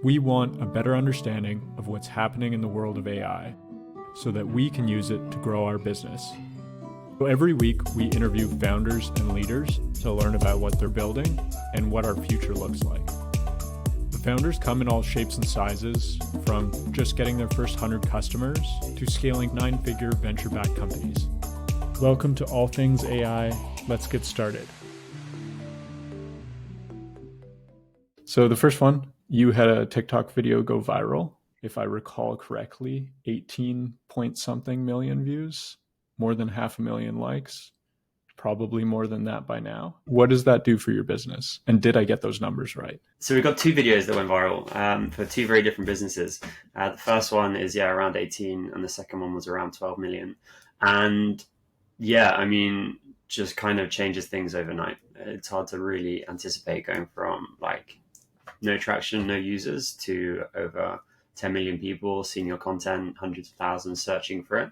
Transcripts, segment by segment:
We want a better understanding of what's happening in the world of AI so that we can use it to grow our business. So every week, we interview founders and leaders to learn about what they're building and what our future looks like. The founders come in all shapes and sizes, from just getting their first 100 customers to scaling 9-figure venture-backed companies. Welcome to All Things AI. Let's get started. So the first one, you had a TikTok video go viral. If I recall correctly, 18 point something million views, more than 500,000 likes, probably more than that by now. What does that do for your business? And did I get those numbers right? So we've got two videos that went viral for two very different businesses. The first one is around 18, and the second one was around 12 million. And just kind of changes things overnight. It's hard to really anticipate going from like no traction, no users, to over 10 million people seeing your content, hundreds of thousands searching for it,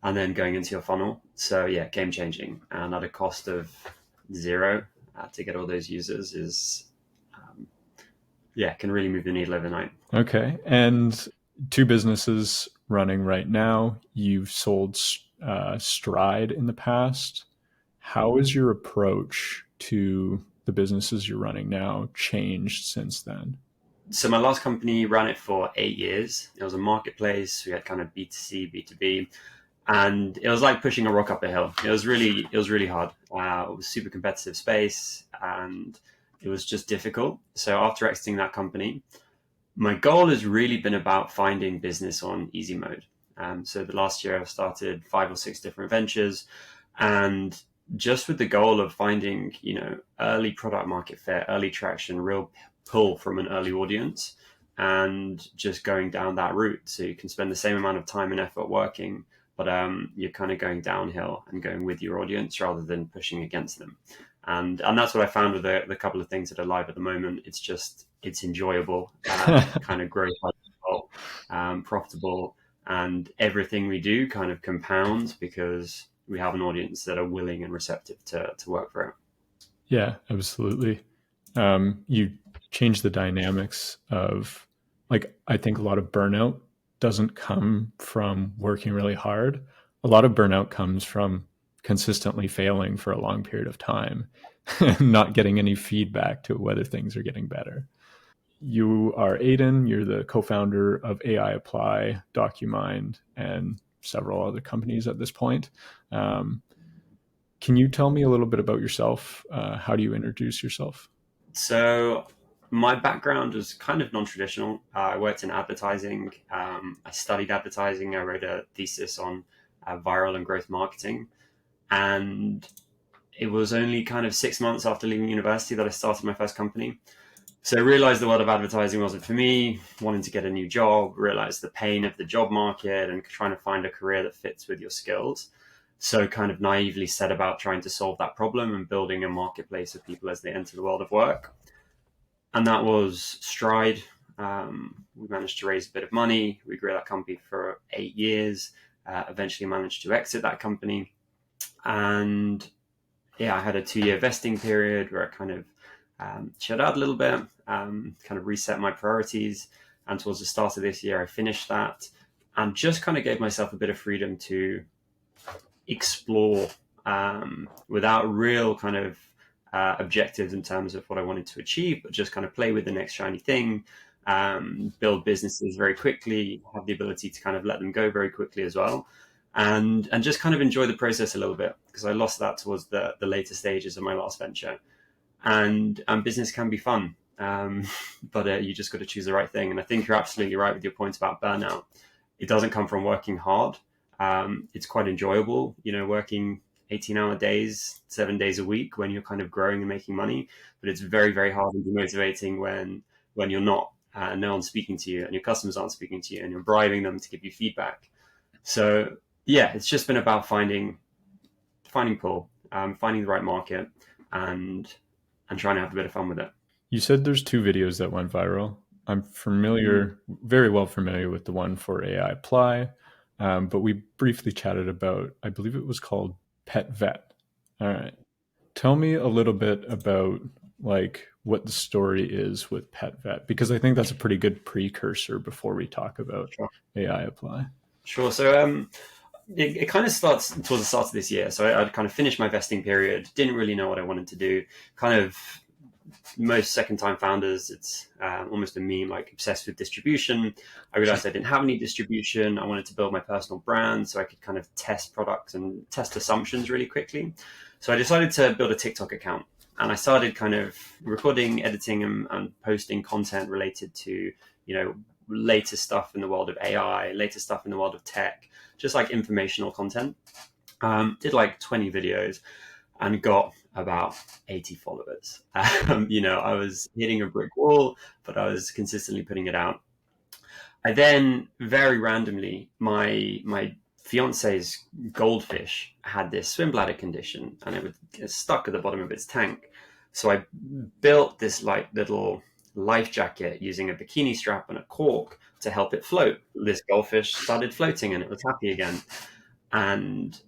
and then going into your funnel. So game changing, and at a cost of zero to get all those users is can really move the needle overnight. Okay. And two businesses running right now. You've sold Stride in the past. How has your approach to the businesses you're running now changed since then? So my last company ran it for 8 years. It was a marketplace. We had kind of B2C, B2B, and it was like pushing a rock up a hill. It was really hard. It was super competitive space, and it was just difficult. So after exiting that company, my goal has really been about finding business on easy mode. So the last year I've started 5 or 6 different ventures, and just with the goal of finding, early product market fit, early traction, real pull from an early audience, and just going down that route. So you can spend the same amount of time and effort working, but you're kind of going downhill and going with your audience rather than pushing against them. And that's what I found with the couple of things that are live at the moment. It's enjoyable, kind of growth, profitable, and everything we do kind of compounds because we have an audience that are willing and receptive to work for it. Yeah, absolutely. You change the dynamics of, I think a lot of burnout doesn't come from working really hard. A lot of burnout comes from consistently failing for a long period of time and not getting any feedback to whether things are getting better. You are Aidan. You're the co-founder of AI Apply, DocuMind, and several other companies at this point. Can you tell me a little bit about yourself? How do you introduce yourself? So my background was kind of non-traditional. I worked in advertising. I studied advertising. I wrote a thesis on viral and growth marketing. And it was only kind of 6 months after leaving university that I started my first company. So I realized the world of advertising wasn't for me, wanting to get a new job, realized the pain of the job market and trying to find a career that fits with your skills. So kind of naively set about trying to solve that problem and building a marketplace of people as they enter the world of work. And that was Stride. We managed to raise a bit of money. We grew that company for 8 years, eventually managed to exit that company. And I had a 2-year vesting period where I kind of shut out a little bit, kind of reset my priorities. And towards the start of this year, I finished that and just kind of gave myself a bit of freedom to explore without real kind of objectives in terms of what I wanted to achieve, but just kind of play with the next shiny thing, build businesses very quickly, have the ability to kind of let them go very quickly as well. And just kind of enjoy the process a little bit, because I lost that towards the later stages of my last venture. And business can be fun, but you just got to choose the right thing. And I think you're absolutely right with your point about burnout. It doesn't come from working hard. It's quite enjoyable, working 18-hour days, 7 days a week when you're kind of growing and making money. But it's very, very hard and demotivating when you're not, no one's speaking to you and your customers aren't speaking to you and you're bribing them to give you feedback. So it's just been about finding pull, finding the right market, and trying to have a bit of fun with it. You said there's 2 videos that went viral. I'm very well familiar with the one for AI Apply, but we briefly chatted about, I believe it was called Pet Vet. All right. Tell me a little bit about what the story is with Pet Vet, because I think that's a pretty good precursor before we talk about Sure. AI Apply. Sure. So it kind of starts towards the start of this year. So I'd kind of finished my vesting period, didn't really know what I wanted to do. Kind of most second-time founders, it's almost a meme, like obsessed with distribution. I realized I didn't have any distribution. I wanted to build my personal brand so I could kind of test products and test assumptions really quickly. So I decided to build a TikTok account. And I started kind of recording, editing, and posting content related to, latest stuff in the world of AI, latest stuff in the world of tech, just like informational content. Did like 20 videos and got about 80 followers. I was hitting a brick wall, but I was consistently putting it out. I then very randomly, my fiance's goldfish had this swim bladder condition and it was stuck at the bottom of its tank. So I built this like little life jacket using a bikini strap and a cork to help it float. This goldfish started floating and it was happy again. And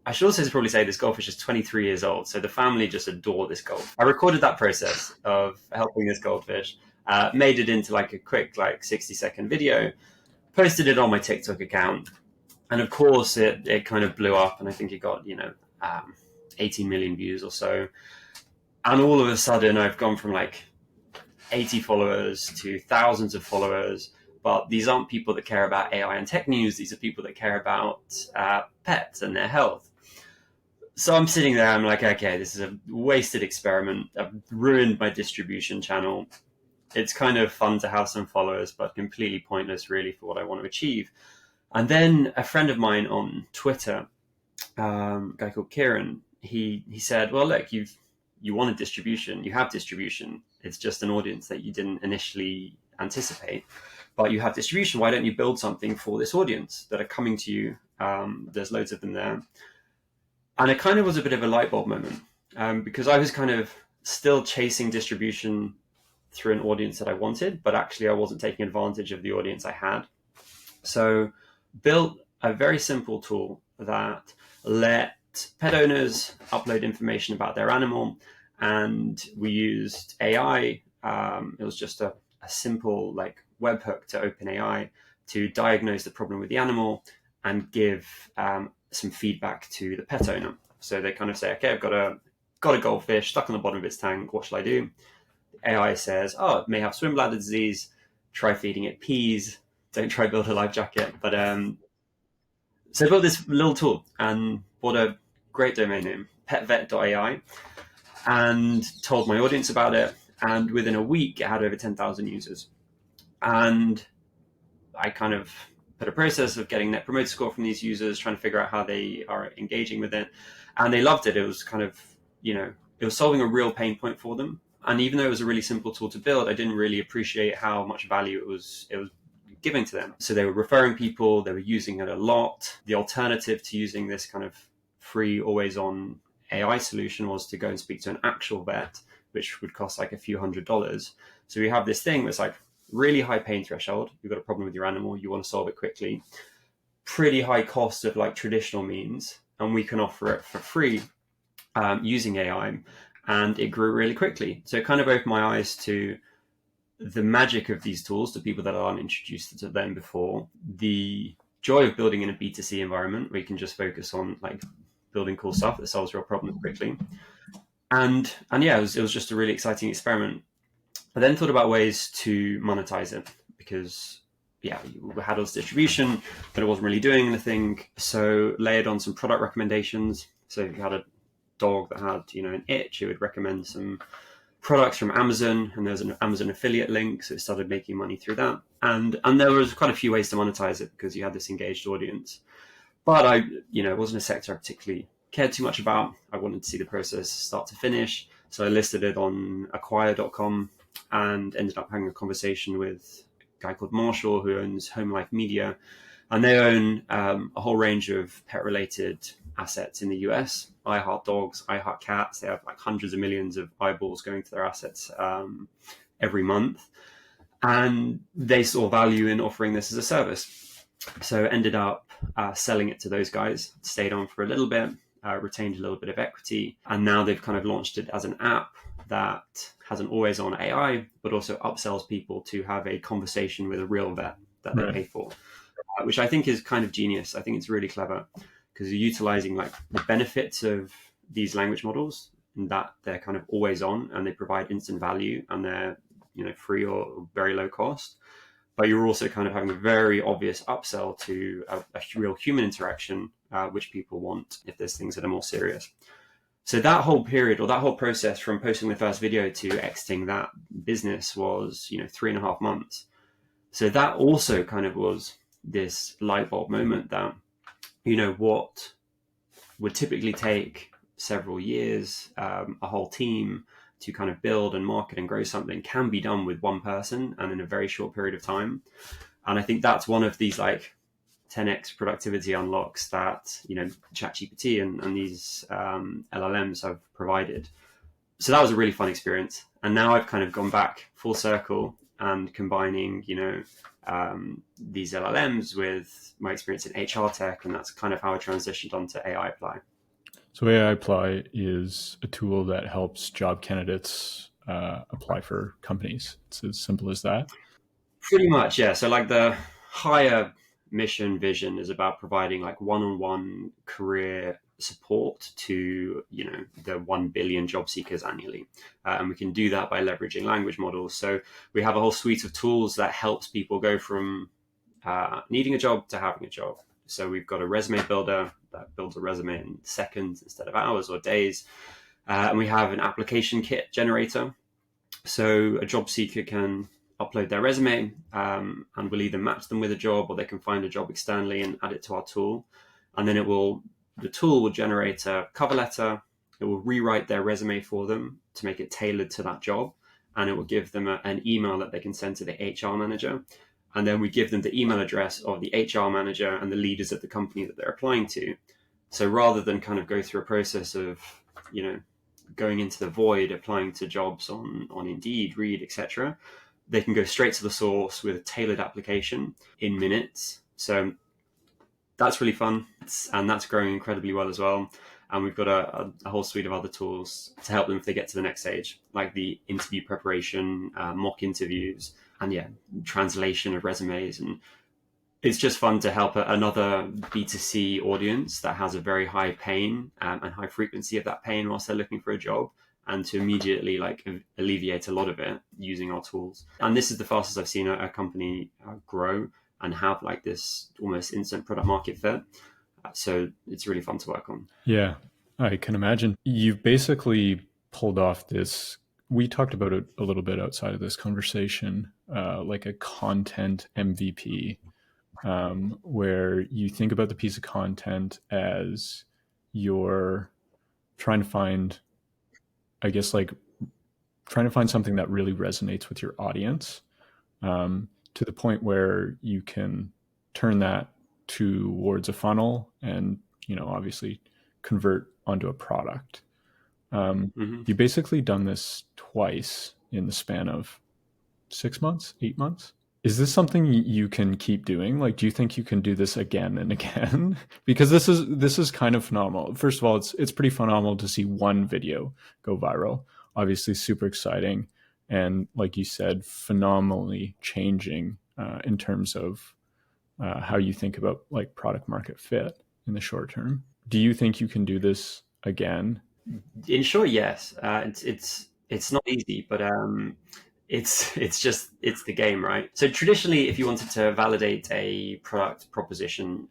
I should also probably say this goldfish is 23 years old, so the family just adore this goldfish. I recorded that process of helping this goldfish, made it into like a quick 60-second video, posted it on my TikTok account, and of course it kind of blew up, and I think it got 18 million views or so. And all of a sudden I've gone from like 80 followers to thousands of followers. But these aren't people that care about AI and tech news. These are people that care about pets and their health. So I'm sitting there, I'm like, okay, this is a wasted experiment. I've ruined my distribution channel. It's kind of fun to have some followers, but completely pointless really for what I want to achieve. And then a friend of mine on Twitter, a guy called Kieran, he said, well, look, you wanted distribution, you have distribution. It's just an audience that you didn't initially anticipate. But you have distribution. Why don't you build something for this audience that are coming to you? There's loads of them there. And it kind of was a bit of a light bulb moment because I was kind of still chasing distribution through an audience that I wanted, but actually I wasn't taking advantage of the audience I had. So built a very simple tool that let pet owners upload information about their animal. And we used AI. It was just a simple webhook to OpenAI to diagnose the problem with the animal and give some feedback to the pet owner. So they kind of say, okay, I've got a goldfish stuck on the bottom of its tank. What shall I do? The AI says, oh, it may have swim bladder disease. Try feeding it peas. Don't try build a life jacket. But so I built this little tool and bought a great domain name, petvet.ai, and told my audience about it. And within a week, it had over 10,000 users. And I kind of put a process of getting net promoter score from these users, trying to figure out how they are engaging with it. And they loved it. It was kind of, it was solving a real pain point for them. And even though it was a really simple tool to build, I didn't really appreciate how much value it was giving to them. So they were referring people, they were using it a lot. The alternative to using this kind of free, always on AI solution was to go and speak to an actual vet, which would cost like a few $100s. So we have this thing that's like really high pain threshold. You've got a problem with your animal, you want to solve it quickly. Pretty high cost of like traditional means, and we can offer it for free using AI, and it grew really quickly. So it kind of opened my eyes to the magic of these tools to people that aren't introduced to them before. The joy of building in a B2C environment where you can just focus on like building cool stuff that solves real problems quickly. And yeah, it was just a really exciting experiment. I then thought about ways to monetize it because we had all this distribution, but it wasn't really doing anything. So layered on some product recommendations. So if you had a dog that had, an itch, it would recommend some products from Amazon, and there's an Amazon affiliate link. So it started making money through that. And there was quite a few ways to monetize it because you had this engaged audience. But it wasn't a sector I particularly cared too much about. I wanted to see the process start to finish. So I listed it on acquire.com and ended up having a conversation with a guy called Marshall who owns Home Life Media. And they own a whole range of pet-related assets in the US. I Heart Dogs, I Heart Cats. They have like hundreds of millions of eyeballs going to their assets every month. And they saw value in offering this as a service. So ended up selling it to those guys, stayed on for a little bit, retained a little bit of equity. And now they've kind of launched it as an app that has an always on AI, but also upsells people to have a conversation with a real vet that they pay for, which I think is kind of genius. I think it's really clever because you're utilizing like the benefits of these language models in that they're kind of always on and they provide instant value and they're, free or very low cost. But you're also kind of having a very obvious upsell to a real human interaction, which people want if there's things that are more serious. So that whole period or that whole process from posting the first video to exiting that business was, 3.5 months. So that also kind of was this light bulb moment that, what would typically take several years, a whole team to kind of build and market and grow something can be done with one person and in a very short period of time. And I think that's one of these like 10x productivity unlocks that, ChatGPT and these LLMs have provided. So that was a really fun experience. And now I've kind of gone back full circle and combining, these LLMs with my experience in HR tech. And that's kind of how I transitioned onto AI Apply. So AI Apply is a tool that helps job candidates apply for companies. It's as simple as that. Pretty much, yeah. So like the higher mission vision is about providing like one-on-one career support to, the 1 billion job seekers annually. And we can do that by leveraging language models. So we have a whole suite of tools that helps people go from needing a job to having a job. So we've got a resume builder that builds a resume in seconds instead of hours or days. And we have an application kit generator. So a job seeker can upload their resume and we'll either match them with a job or they can find a job externally and add it to our tool. And then the tool will generate a cover letter. It will rewrite their resume for them to make it tailored to that job. And it will give them an email that they can send to the HR manager. And then we give them the email address of the HR manager and the leaders of the company that they're applying to. So rather than kind of go through a process of, going into the void, applying to jobs on Indeed, Reed, etc., they can go straight to the source with a tailored application in minutes. So that's really fun. And that's growing incredibly well as well. And we've got a whole suite of other tools to help them if they get to the next stage, like the interview preparation, mock interviews, and translation of resumes. And it's just fun to help another B2C audience that has a very high pain and high frequency of that pain whilst they're looking for a job, and to immediately alleviate a lot of it using our tools. And this is the fastest I've seen a company grow and have like this almost instant product market fit. So it's really fun to work on. Yeah, I can imagine. You've basically pulled off this, we talked about it a little bit outside of this conversation, like a content MVP, where you think about the piece of content as you're trying to find, I guess, like trying to find something that really resonates with your audience, to the point where you can turn that towards a funnel and, obviously convert onto a product. You basically done this twice in the span of 6 months, 8 months. Is this something you can keep doing? Like, do you think you can do this again and again? Because this is kind of phenomenal. First of all, it's pretty phenomenal to see one video go viral. Obviously, super exciting, and like you said, phenomenally changing in terms of how you think about like product market fit in the short term. Do you think you can do this again? In short, yes. It's not easy, but it's the game, right? So traditionally, if you wanted to validate a product proposition,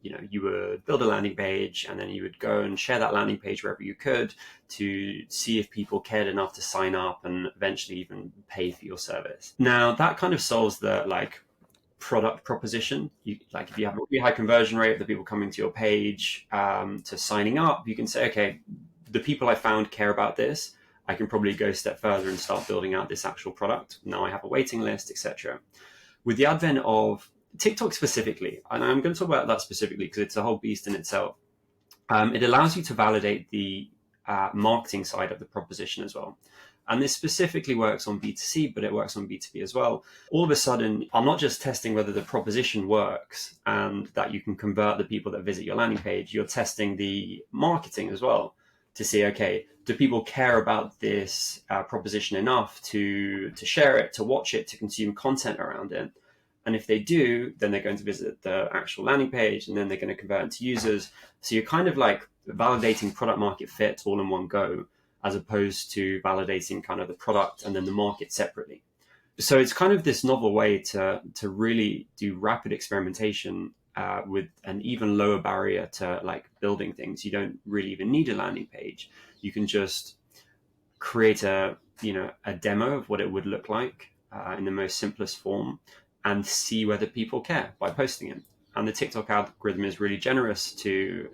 you would build a landing page and then you would go and share that landing page wherever you could to see if people cared enough to sign up and eventually even pay for your service. Now that kind of solves the product proposition. If you have a really high conversion rate of the people coming to your page to signing up, you can say, okay, the people I found care about this. I can probably go a step further and start building out this actual product. Now I have a waiting list, etc. With the advent of TikTok specifically, and I'm going to talk about that specifically because it's a whole beast in itself, it allows you to validate the marketing side of the proposition as well. And this specifically works on B2C, but it works on B2B as well. All of a sudden, I'm not just testing whether the proposition works and that you can convert the people that visit your landing page, you're testing the marketing as well to see, okay, do people care about this proposition enough to share it, to watch it, to consume content around it? And if they do, then they're going to visit the actual landing page, and then they're going to convert into users. So you're kind of like validating product market fit all in one go, as opposed to validating kind of the product and then the market separately. So it's kind of this novel way to really do rapid experimentation with an even lower barrier to like building things. You don't really even need a landing page. You can just create a demo of what it would look like in the most simplest form, and see whether people care by posting it. And the TikTok algorithm is really generous to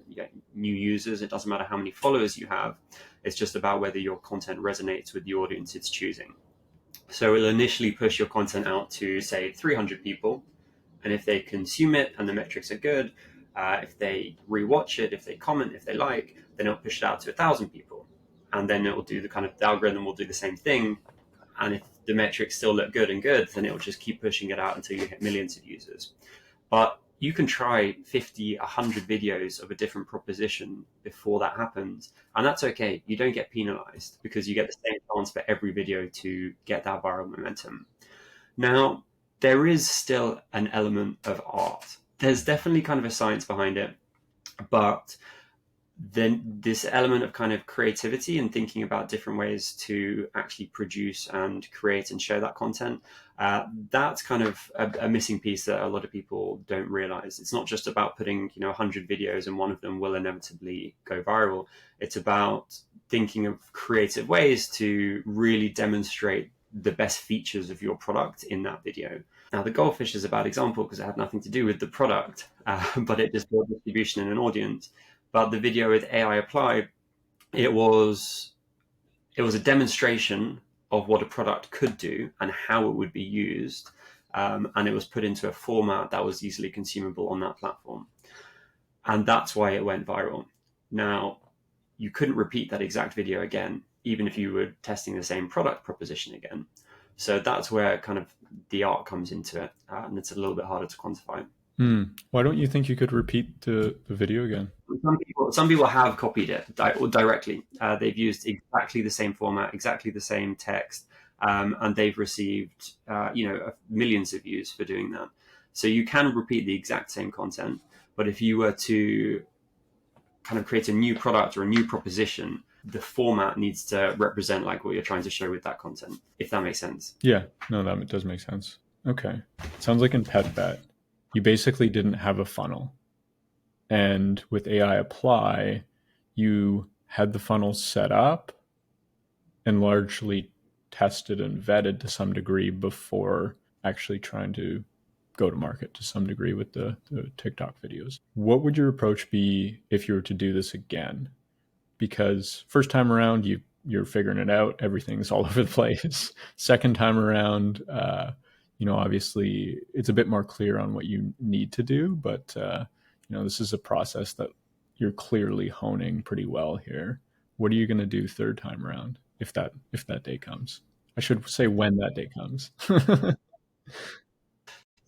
new users. It doesn't matter how many followers you have. It's just about whether your content resonates with the audience it's choosing. So it'll initially push your content out to, say, 300 people. And if they consume it and the metrics are good, if they rewatch it, if they comment, if they like, then it'll push it out to 1,000 people. And then it will do the algorithm will do the same thing. And if the metrics still look good, then it will just keep pushing it out until you hit millions of users. But you can try 50, 100 videos of a different proposition before that happens. And that's okay. You don't get penalized because you get the same chance for every video to get that viral momentum. Now, there is still an element of art. There's definitely kind of a science behind it, but then this element of kind of creativity and thinking about different ways to actually produce and create and share that content, that's kind of a missing piece that a lot of people don't realize. It's not just about putting 100 videos and one of them will inevitably go viral. It's about thinking of creative ways to really demonstrate the best features of your product in that video. Now, the goldfish is a bad example because it had nothing to do with the product, but it just built distribution in an audience. But the video with AI Apply, it was a demonstration of what a product could do and how it would be used. And it was put into a format that was easily consumable on that platform. And that's why it went viral. Now, you couldn't repeat that exact video again, even if you were testing the same product proposition again. So that's where kind of the art comes into it. And it's a little bit harder to quantify. Why don't you think you could repeat the video again? Some people have copied it directly. They've used exactly the same format, exactly the same text, and they've received millions of views for doing that. So you can repeat the exact same content, but if you were to kind of create a new product or a new proposition, the format needs to represent like what you're trying to show with that content, if that makes sense. Yeah, no, that does make sense. Okay. Sounds like in PetVet, you basically didn't have a funnel. And with AI Apply, you had the funnel set up and largely tested and vetted to some degree before actually trying to go to market to some degree with the TikTok videos. What would your approach be if you were to do this again? Because first time around, you're figuring it out. Everything's all over the place. Second time around, obviously it's a bit more clear on what you need to do, but this is a process that you're clearly honing pretty well here. What are you going to do third time around if that day comes? I should say when that day comes.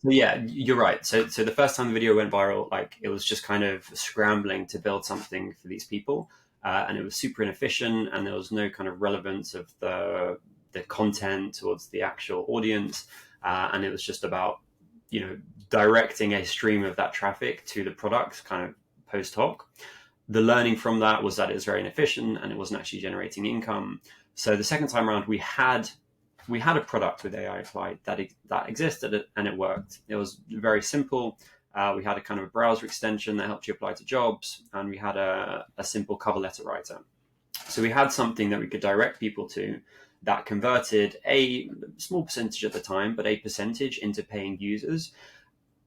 Yeah, you're right. So the first time the video went viral, like it was just kind of scrambling to build something for these people. And it was super inefficient, and there was no kind of relevance of the content towards the actual audience. And it was just about, directing a stream of that traffic to the product kind of post hoc. The learning from that was that it was very inefficient and it wasn't actually generating income. So the second time around, we had a product with AI Apply that existed and it worked. It was very simple. We had a kind of a browser extension that helped you apply to jobs, and we had a simple cover letter writer. So we had something that we could direct people to that converted a small percentage at the time, but a percentage into paying users.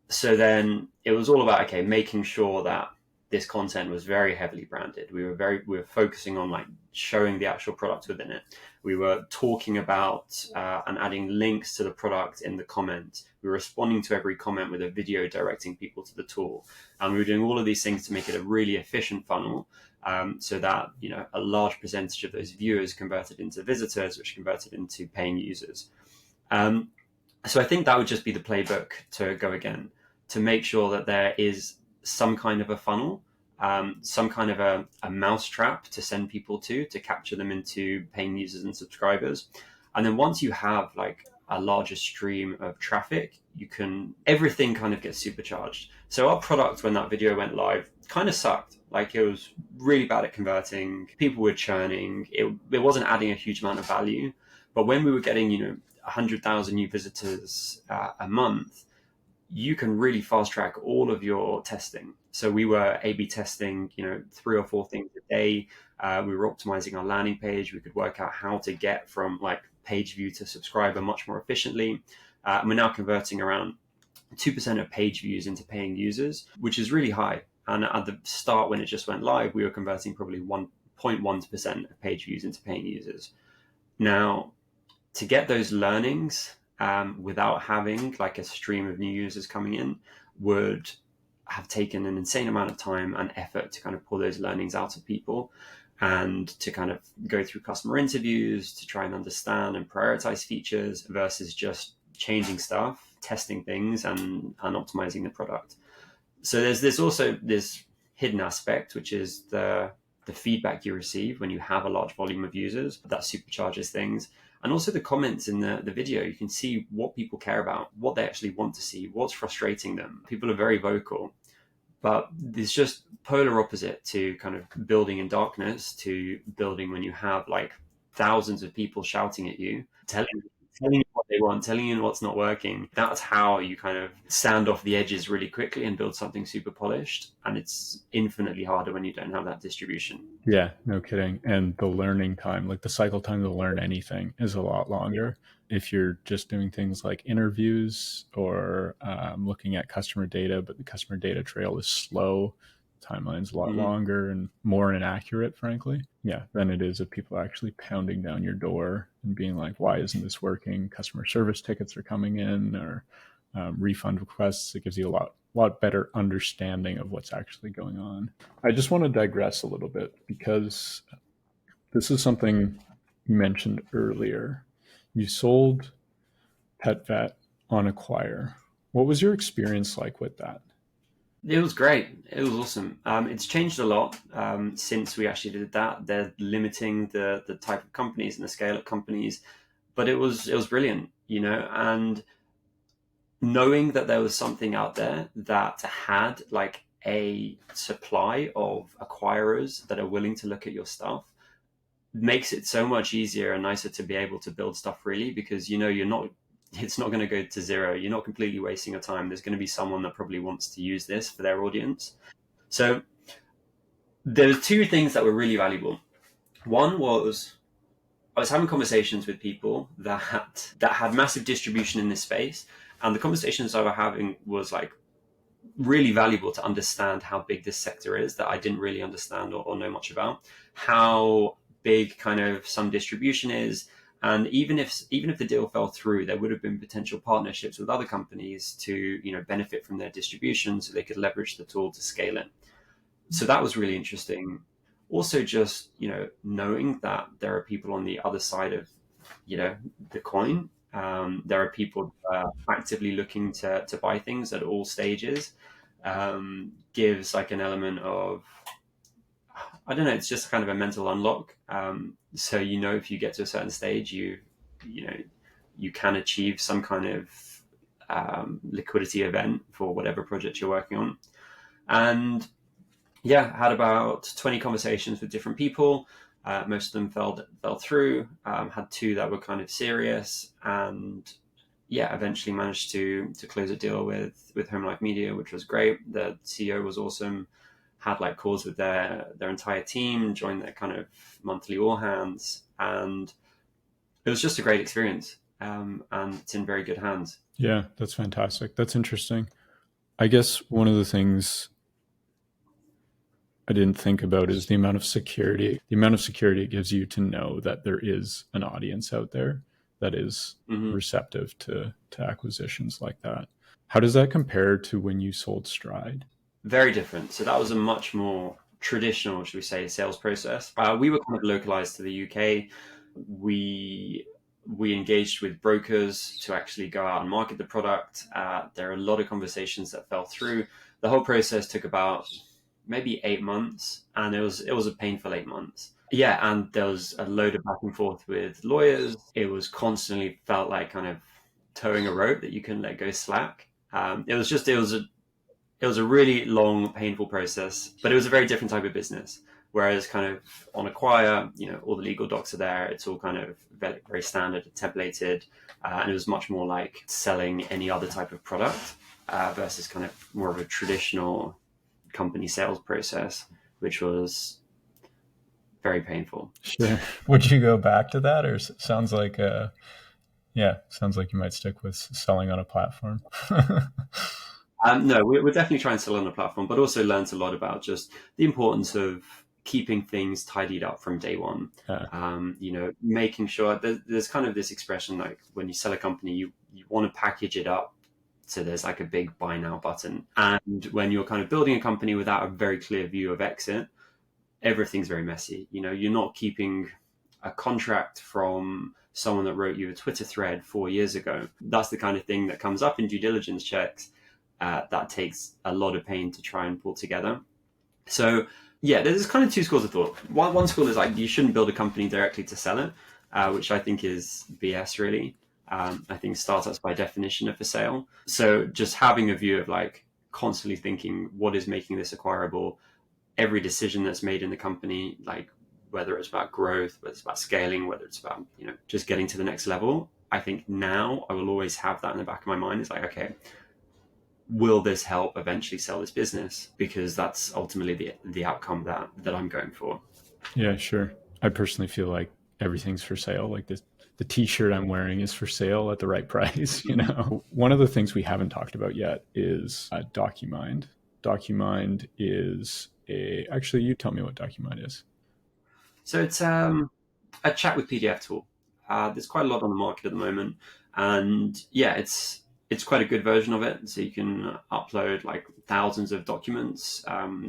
So then it was all about, making sure that this content was very heavily branded. We were focusing on like showing the actual product within it. We were talking about and adding links to the product in the comments. We were responding to every comment with a video directing people to the tool. And we were doing all of these things to make it a really efficient funnel, so that, a large percentage of those viewers converted into visitors, which converted into paying users. So I think that would just be the playbook to go again, to make sure that there is some kind of a funnel some kind of a mousetrap to send people to capture them into paying users and subscribers. And then once you have like a larger stream of traffic, everything kind of gets supercharged. So our product, when that video went live, kind of sucked. Like, it was really bad at converting. People were churning. It wasn't adding a huge amount of value. But when we were getting, 100,000 new visitors a month, you can really fast track all of your testing. So we were A/B testing, 3 or 4 things a day. We were optimizing our landing page. We could work out how to get from like page view to subscriber much more efficiently. And we're now converting around 2% of page views into paying users, which is really high. And at the start, when it just went live, we were converting probably 1.1% of page views into paying users. Now, to get those learnings without having like a stream of new users coming in would have taken an insane amount of time and effort to kind of pull those learnings out of people, and to kind of go through customer interviews to try and understand and prioritize features versus just changing stuff, testing things, and optimizing the product. So there's also this hidden aspect, which is the feedback you receive when you have a large volume of users that supercharges things. And also the comments in the video, you can see what people care about, what they actually want to see, what's frustrating them. People are very vocal, but it's just polar opposite to kind of building in darkness to building when you have like thousands of people shouting at you, telling you what they want, telling you what's not working. That's how you kind of sand off the edges really quickly and build something super polished. And it's infinitely harder when you don't have that distribution. Yeah, no kidding. And the learning time, like the cycle time to learn anything, is a lot longer. If you're just doing things like interviews or looking at customer data, but the customer data trail is slow, timeline's a lot longer and more inaccurate, frankly. Yeah, than it is if people are actually pounding down your door and being like, why isn't this working? Customer service tickets are coming in, or refund requests. It gives you a lot better understanding of what's actually going on. I just want to digress a little bit because this is something you mentioned earlier. You sold PetVet on Acquire. What was your experience like with that? It was great. It was awesome. It's changed a lot since we actually did that. They're limiting the type of companies and the scale of companies, but it was brilliant, and knowing that there was something out there that had like a supply of acquirers that are willing to look at your stuff makes it so much easier and nicer to be able to build stuff, really, because it's not going to go to zero. You're not completely wasting your time. There's going to be someone that probably wants to use this for their audience. So there's 2 things that were really valuable. One was I was having conversations with people that had massive distribution in this space, and the conversations I was having was like really valuable to understand how big this sector is that I didn't really understand or know much about, how big kind of some distribution is. And even if the deal fell through, there would have been potential partnerships with other companies to benefit from their distribution, so they could leverage the tool to scale it. So that was really interesting. Also, just knowing that there are people on the other side of the coin. There are people actively looking to buy things at all stages. Gives like an element of, I don't know, it's just kind of a mental unlock. So if you get to a certain stage, you can achieve some kind of liquidity event for whatever project you're working on. And yeah, had about 20 conversations with different people. Most of them fell through. Had 2 that were kind of serious, and yeah, eventually managed to close a deal with Home Life Media, which was great. The CEO was awesome. Had like calls with their entire team, joined their kind of monthly all hands, and it was just a great experience. And it's in very good hands. Yeah, that's fantastic. That's interesting. I guess one of the things I didn't think about is the amount of security it gives you to know that there is an audience out there that is receptive to acquisitions like that. How does that compare to when you sold Stride? Very different. So that was a much more traditional, should we say, sales process. We were kind of localized to the UK. We engaged with brokers to actually go out and market the product. There are a lot of conversations that fell through. The whole process took about maybe 8 months, and it was a painful 8 months. Yeah, and there was a load of back and forth with lawyers. It was constantly felt like kind of towing a rope that you can let go slack. It was a really long, painful process, but it was a very different type of business. Whereas kind of on Acquire, all the legal docs are there. It's all kind of very, very standard, templated, and it was much more like selling any other type of product versus kind of more of a traditional company sales process, which was very painful. Sure. Would you go back to that, or sounds like sounds like you might stick with selling on a platform? No, we're definitely trying to sell on a platform, but also learned a lot about just the importance of keeping things tidied up from day one. Making sure there's kind of this expression like when you sell a company, you want to package it up so there's like a big buy now button. And when you're kind of building a company without a very clear view of exit, everything's very messy. You're not keeping a contract from someone that wrote you a Twitter thread 4 years ago. That's the kind of thing that comes up in due diligence checks. That takes a lot of pain to try and pull together. So yeah, there's kind of two schools of thought. One school is like you shouldn't build a company directly to sell it, which I think is BS really. I think startups by definition are for sale. So just having a view of like constantly thinking what is making this acquirable, every decision that's made in the company, like whether it's about growth, whether it's about scaling, whether it's about just getting to the next level. I think now I will always have that in the back of my mind. It's like, okay, will this help eventually sell this business? Because that's ultimately the outcome that I'm going for. Yeah, sure. I personally feel like everything's for sale. Like the t-shirt I'm wearing is for sale at the right price. One of the things we haven't talked about yet is DocuMind. DocuMind is actually, you tell me what DocuMind is. So it's a chat with PDF tool. There's quite a lot on the market at the moment, and yeah, it's quite a good version of it. So you can upload like thousands of documents,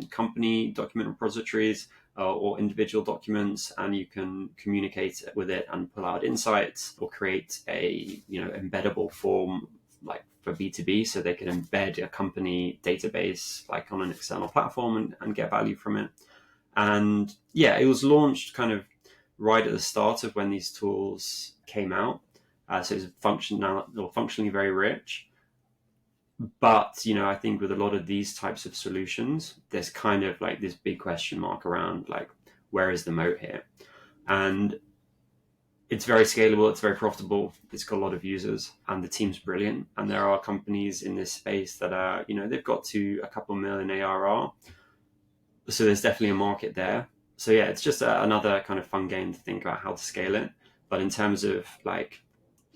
company document repositories, or individual documents, and you can communicate with it and pull out insights or create a embeddable form like for B2B, so they can embed a company database like on an external platform and get value from it. And yeah, it was launched kind of right at the start of when these tools came out. So it's functionally very rich. But, I think with a lot of these types of solutions, there's kind of like this big question mark around like, where is the moat here? And it's very scalable. It's very profitable. It's got a lot of users and the team's brilliant. And there are companies in this space that are, they've got to a couple million ARR. So there's definitely a market there. So yeah, it's just another kind of fun game to think about how to scale it. But in terms of like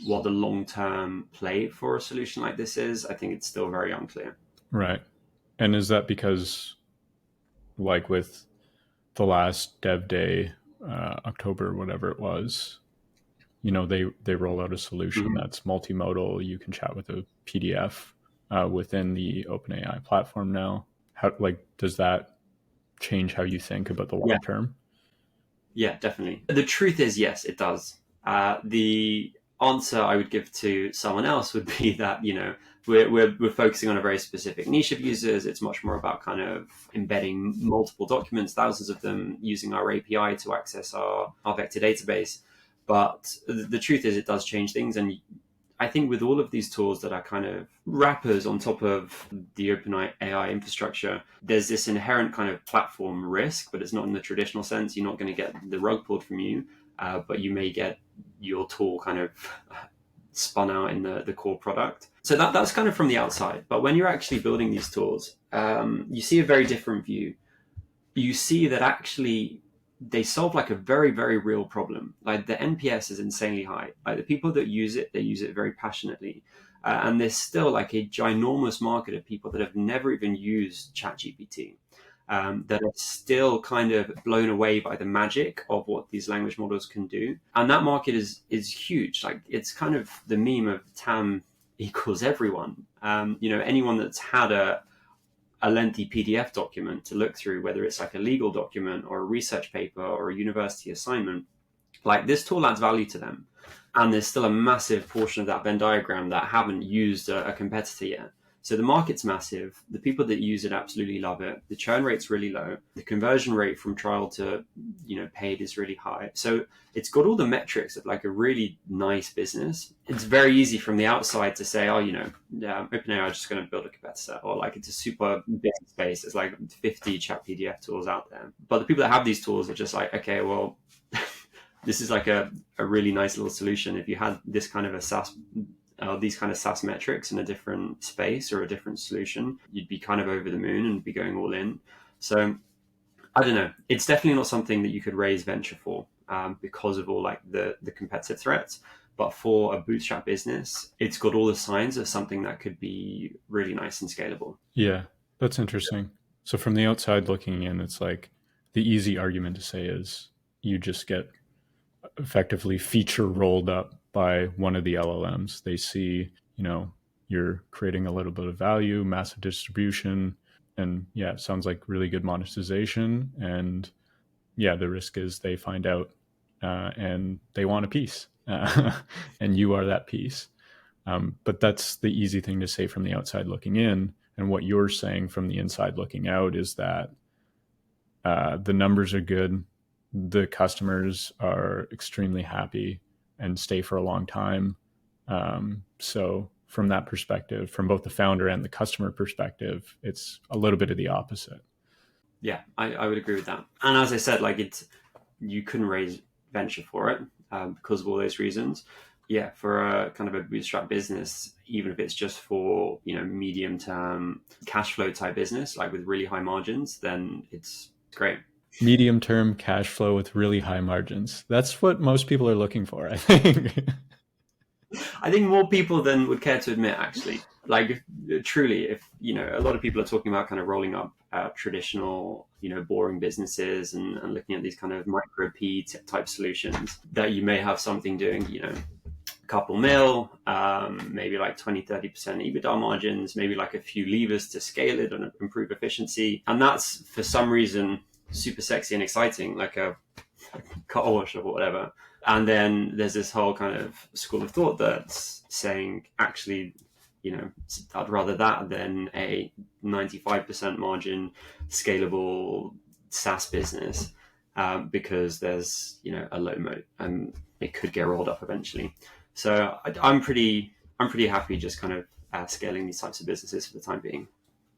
what the long-term play for a solution like this is, I think it's still very unclear. Right. And is that because like with the last dev day, October, whatever it was, they roll out a solution that's multimodal. You can chat with a PDF within the OpenAI platform now. How does that change how you think about the long term? Yeah, definitely. The truth is, yes, it does. The answer I would give to someone else would be that we're focusing on a very specific niche of users. It's much more about kind of embedding multiple documents, thousands of them, using our API to access our vector database. But the truth is, it does change things. And I think with all of these tools that are kind of wrappers on top of the OpenAI infrastructure, there's this inherent kind of platform risk, but it's not in the traditional sense. You're not going to get the rug pulled from you, but you may get your tool kind of spun out in the core product. So that's kind of from the outside. But when you're actually building these tools, you see a very different view. You see that actually they solve like a very, very real problem. Like the NPS is insanely high. Like the people that use it, they use it very passionately. And there's still like a ginormous market of people that have never even used ChatGPT, that are still kind of blown away by the magic of what these language models can do. And that market is huge. Like it's kind of the meme of TAM equals everyone. Anyone that's had a lengthy PDF document to look through, whether it's like a legal document or a research paper or a university assignment, like this tool adds value to them. And there's still a massive portion of that Venn diagram that haven't used a competitor yet. So the market's massive. The people that use it absolutely love it. The churn rate's really low. The conversion rate from trial to paid is really high. So it's got all the metrics of like a really nice business. It's very easy from the outside to say, oh, OpenAI is just going to build a competitor, or like it's a super big space. There's like 50 chat PDF tools out there. But the people that have these tools are just like, okay, well, this is like a really nice little solution. If you had this kind of a SaaS, these kind of SaaS metrics in a different space or a different solution, you'd be kind of over the moon and be going all in. So I don't know. It's definitely not something that you could raise venture for because of all like the competitive threats. But for a bootstrap business, it's got all the signs of something that could be really nice and scalable. Yeah, that's interesting. So from the outside looking in, it's like the easy argument to say is you just get effectively feature rolled up by one of the LLMs. They see, you're creating a little bit of value, massive distribution, and yeah, it sounds like really good monetization. And yeah, the risk is they find out and they want a piece, and you are that piece. But that's the easy thing to say from the outside looking in. And what you're saying from the inside looking out is that the numbers are good, the customers are extremely happy and stay for a long time. So from that perspective, from both the founder and the customer perspective, it's a little bit of the opposite. Yeah, I would agree with that. And as I said, like you couldn't raise venture for it because of all those reasons. Yeah, for a kind of a bootstrap business, even if it's just for medium term cash flow type business, like with really high margins, then it's great. Medium term cash flow with really high margins. That's what most people are looking for, I think. I think more people than would care to admit, actually. Like, truly, if a lot of people are talking about kind of rolling up traditional, boring businesses and looking at these kind of micro P type solutions, that you may have something doing, a couple mil, maybe like 20-30% EBITDA margins, maybe like a few levers to scale it and improve efficiency. And that's for some reason super sexy and exciting, like a car wash or whatever. And then there's this whole kind of school of thought that's saying, actually, I'd rather that than a 95% margin scalable SaaS business because there's, a low moat and it could get rolled up eventually. So I'm pretty happy just kind of scaling these types of businesses for the time being.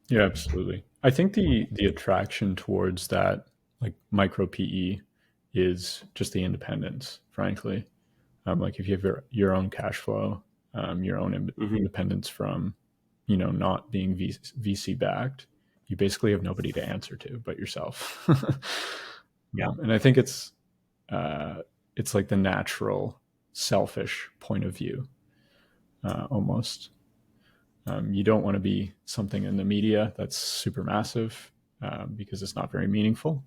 Yeah, absolutely. I think the attraction towards that, like micro PE, is just the independence. Frankly, like if you have your own cash flow, your own independence from, not being VC backed, you basically have nobody to answer to but yourself. Yeah, and I think it's like the natural selfish point of view, almost. You don't want to be something in the media that's super massive because it's not very meaningful.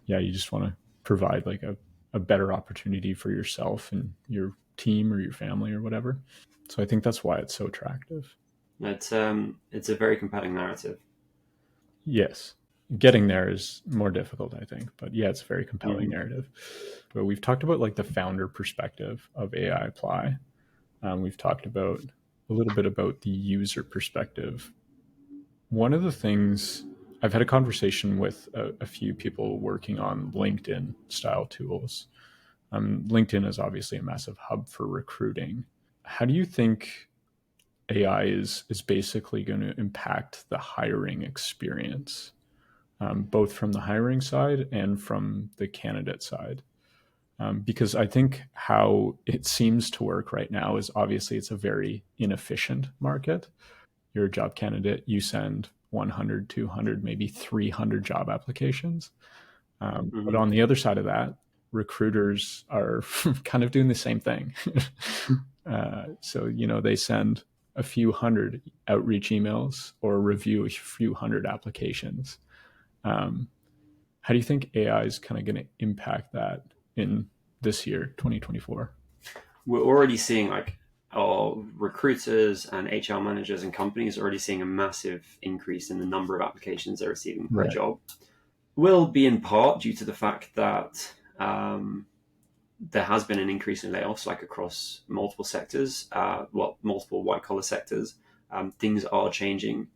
You just want to provide like a better opportunity for yourself and your team or your family or whatever. So I think that's why it's so attractive. It's a very compelling narrative. Yes. Getting there is more difficult, I think. But yeah, it's a very compelling narrative. But we've talked about like the founder perspective of AI Apply. We've talked about a little bit about the user perspective. One of the things, I've had a conversation with a few people working on LinkedIn style tools. LinkedIn is obviously a massive hub for recruiting. How do you think AI is basically going to impact the hiring experience, both from the hiring side and from the candidate side? Because I think how it seems to work right now is obviously it's a very inefficient market. You're a job candidate, you send 100, 200, maybe 300 job applications. But on the other side of that, recruiters are kind of doing the same thing. So, they send a few hundred outreach emails or review a few hundred applications. How do you think AI is kind of going to impact that in this year, 2024? We're already seeing like recruiters and HR managers and companies are already seeing a massive increase in the number of applications they're receiving per job. Will be in part due to the fact that there has been an increase in layoffs, like across multiple sectors, multiple white collar sectors. things are changing.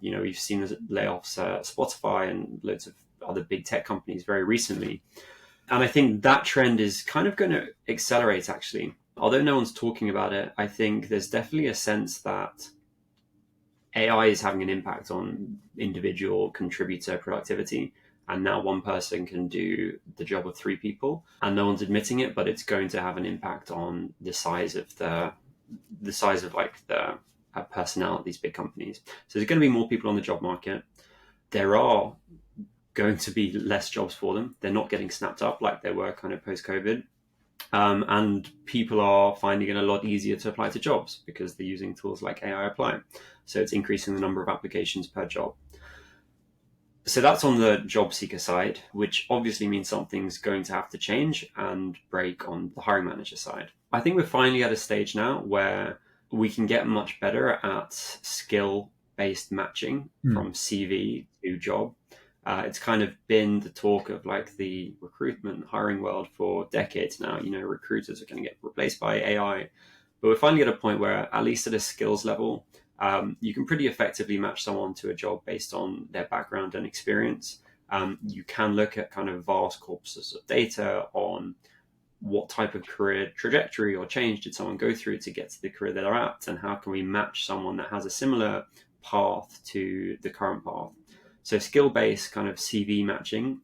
You've seen the layoffs at Spotify and loads of other big tech companies very recently. And I think that trend is kind of going to accelerate, actually. Although no one's talking about it, I think there's definitely a sense that AI is having an impact on individual contributor productivity. And now one person can do the job of three people, and no one's admitting it, but it's going to have an impact on the size of like the personnel at these big companies. So there's going to be more people on the job market. There are going to be less jobs for them. They're not getting snapped up like they were kind of post-COVID. And people are finding it a lot easier to apply to jobs because they're using tools like AI Apply. So it's increasing the number of applications per job. So that's on the job seeker side, which obviously means something's going to have to change and break on the hiring manager side. I think we're finally at a stage now where we can get much better at skill-based matching from CV to job. It's kind of been the talk of like the recruitment hiring world for decades now. Recruiters are going to get replaced by AI, but we're finally at a point where, at least at a skills level, you can pretty effectively match someone to a job based on their background and experience. You can look at kind of vast corpuses of data on what type of career trajectory or change did someone go through to get to the career they're at, and how can we match someone that has a similar path to the current path. So skill-based kind of CV matching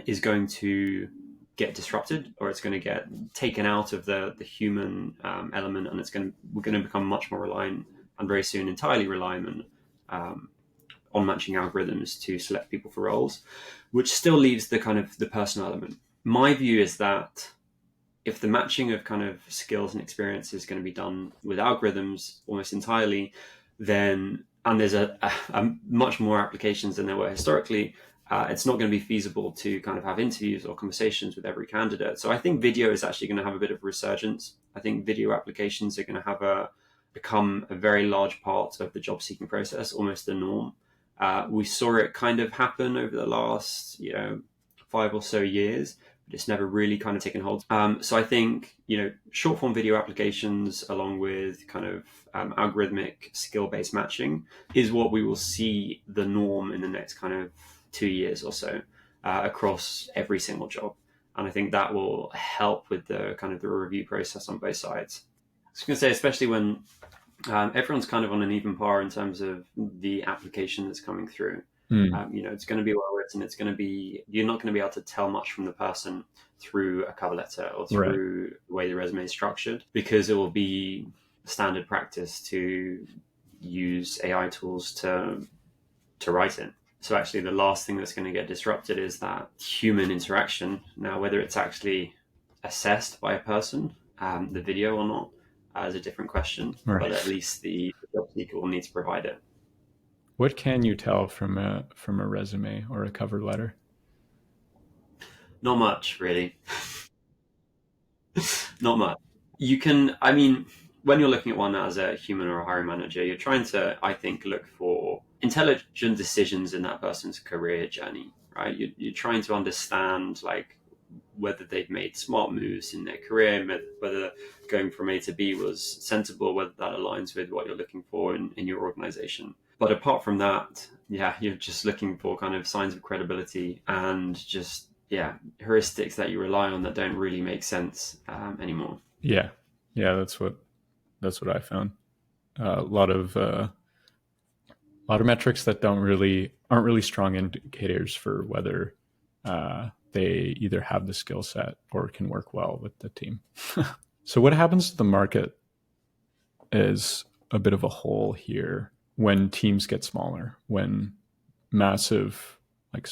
is going to get disrupted, or it's going to get taken out of the human element, and we're going to become much more reliant, and very soon entirely reliant on matching algorithms to select people for roles, which still leaves the kind of the personal element. My view is that if the matching of kind of skills and experience is going to be done with algorithms almost entirely, then, and there's a much more applications than there were historically, it's not going to be feasible to kind of have interviews or conversations with every candidate. So I think video is actually going to have a bit of a resurgence. I think video applications are going to become a very large part of the job seeking process, almost the norm. We saw it kind of happen over the last 5 or so years, but it's never really kind of taken hold. So I think short form video applications along with kind of algorithmic skill-based matching is what we will see the norm in the next kind of 2 years or so across every single job. And I think that will help with the kind of the review process on both sides. I was going to say, especially when everyone's kind of on an even par in terms of the application that's coming through. It's going to be well written. You're not going to be able to tell much from the person through a cover letter or through the way the resume is structured, because it will be standard practice to use AI tools to write it. So actually the last thing that's going to get disrupted is that human interaction. Now, whether it's actually assessed by a person, the video or not, is a different question, but at least the job seeker will need to provide it. What can you tell from a resume or a cover letter? Not much, really. Not much. When you're looking at one as a human or a hiring manager, you're trying to, I think, look for intelligent decisions in that person's career journey, right? You're trying to understand, like, whether they've made smart moves in their career, whether going from A to B was sensible, whether that aligns with what you're looking for in your organization. But apart from that, you're just looking for kind of signs of credibility and just, heuristics that you rely on that don't really make sense anymore. Yeah, that's what I found. A lot of metrics that aren't really strong indicators for whether they either have the skill set or can work well with the team. So what happens to the market is a bit of a hole here when teams get smaller, when massive, like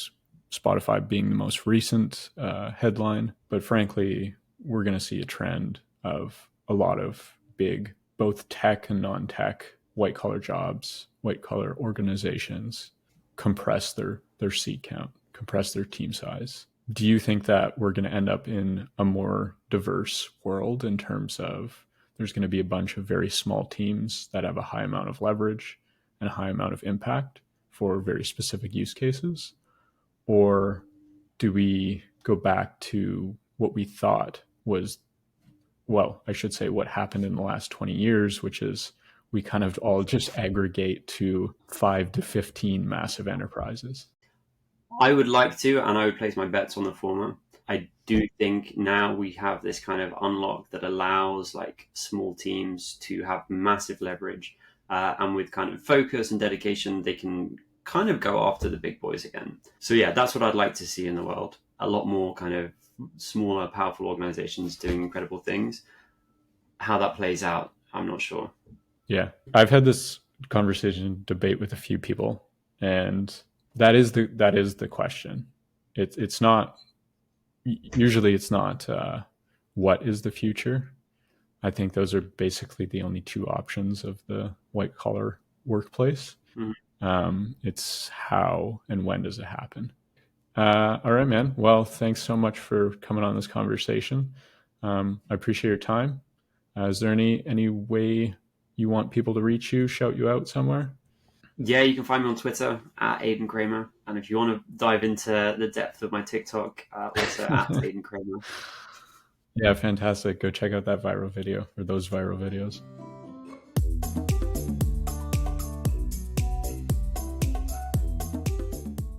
Spotify being the most recent headline, but frankly, we're going to see a trend of a lot of big, both tech and non-tech, white-collar jobs, white-collar organizations compress their seat count, compress their team size. Do you think that we're going to end up in a more diverse world in terms of there's going to be a bunch of very small teams that have a high amount of leverage and a high amount of impact for very specific use cases? Or do we go back to what we thought was, well, I should say what happened in the last 20 years, which is we kind of all just aggregate to 5 to 15 massive enterprises? I would like to, and I would place my bets on the former. I do think now we have this kind of unlock that allows like small teams to have massive leverage, and with kind of focus and dedication, they can kind of go after the big boys again. So yeah, that's what I'd like to see in the world. A lot more kind of smaller, powerful organizations doing incredible things. How that plays out, I'm not sure. Yeah, I've had this conversation debate with a few people, and that is the question. It's not, usually it's not what is the future. I think those are basically the only two options of the white collar workplace. Mhm. It's how and when does it happen. All right, man. Well, thanks so much for coming on this conversation. I appreciate your time. Is there any way you want people to reach you, shout you out somewhere? Yeah, you can find me on Twitter at Aiden Kramer. And if you want to dive into the depth of my TikTok, also at Aiden Kramer. Yeah, fantastic. Go check out that viral video or those viral videos.